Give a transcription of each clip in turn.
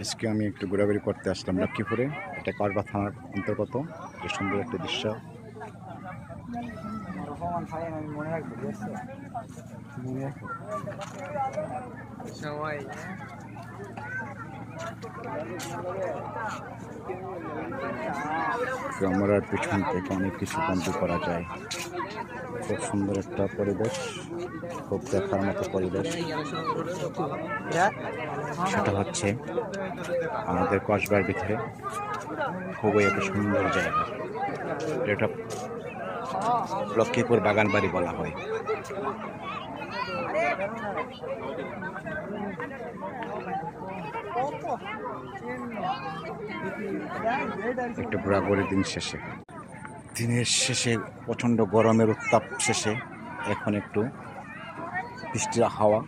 আজকে আমি একটু ঘোরাঘুরি করতে আসলাম লক্ষ্মীপুরে। এটা কসবা থানার অন্তর্গত। যে সুন্দর একটা দৃশ্য। ক্যামেরার পিছন থেকে অনেক কিছু বন্দী করা যায়। খুব সুন্দর একটা পরিবেশ, খুব দেখার মতো পরিবেশ। সেটা হচ্ছে আমাদের কসবার ভিতরে খুবই একটা সুন্দর জায়গা। এটা লক্ষ্মীপুর বাগানবাড়ি বলা হয়। একটা ঘোরাঘুরি দিনের শেষে প্রচণ্ড গরমের উত্তাপ শেষে এখন একটু বৃষ্টির হাওয়া,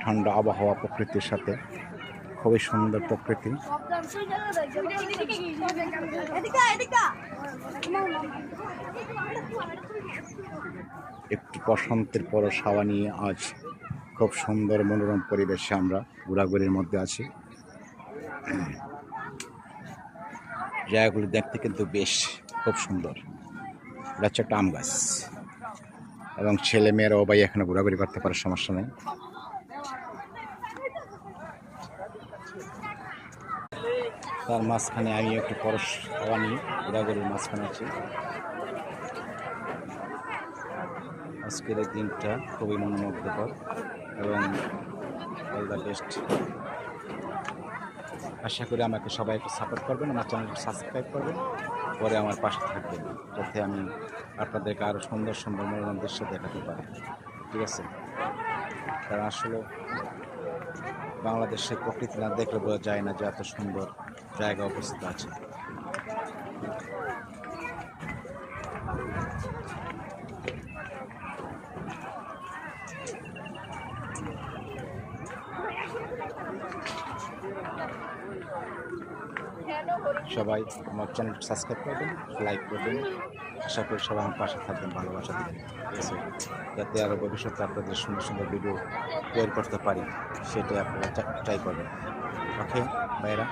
ঠান্ডা আবহাওয়া, প্রকৃতির সাথে খুবই সুন্দর প্রকৃতি। একটু বসন্তের পরশ হাওয়া নিয়ে আজ খুব সুন্দর মনোরম পরিবেশে আমরা ঘোরাঘুরির মধ্যে আছি। জায়গাগুলি দেখতে কিন্তু বেশ খুব সুন্দর। এটা হচ্ছে একটা আম গাছ, এবং ছেলে মেয়েরা ভাই এখানে ঘোরাঘুরি করতে পারে, সমস্যা নেই। তার মাঝখানে আমি একটু পরশ হাওয়া নিয়ে ঘোরাঘুরির মাঝখানে আছি। আজকের এই দিনটা খুবই মনোমুগ্ধকর এবং অল দ্য বেস্ট। আশা করি আমাকে সবাই একটু সাপোর্ট করবেন, আমার চ্যানেলটি সাবস্ক্রাইব করবেন, পরে আমার পাশে থাকবেন, যাতে আমি আপনাদেরকে আরও সুন্দর সুন্দর মনোরম দৃশ্য দেখাতে পারি। ঠিক আছে? কারণ আসলে বাংলাদেশের প্রকৃতি না দেখলে বোঝা যায় না যে এত সুন্দর জায়গা অবস্থিত আছে। সবাই আমার চ্যানেলটি সাবস্ক্রাইব করবেন, লাইক করবেন। আশা করি সবাই আমার পাশে থাকবেন, ভালোবাসা দেবেন। ঠিক আছে? যাতে আরও ভবিষ্যতে আপনাদের সুন্দর সুন্দর ভিডিও তৈরি করতে পারি, সেটাই আপনারা ট্রাই করবেন। ওকে ভাইরা,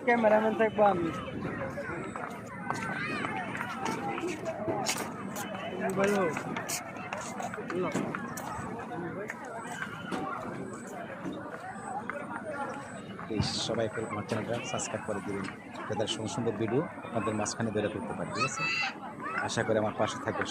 ক্যামেরাম্যান থাকবো আমি। প্লিজ সবাই একটু আমার চ্যানেলটা সাবস্ক্রাইব করে দিবেন, যাতে সুন্দর সুন্দর ভিডিও আপনাদের মাঝখানে বেরো করতে পারি। ঠিক আছে? আশা করি আমার পাশে থাকবেন।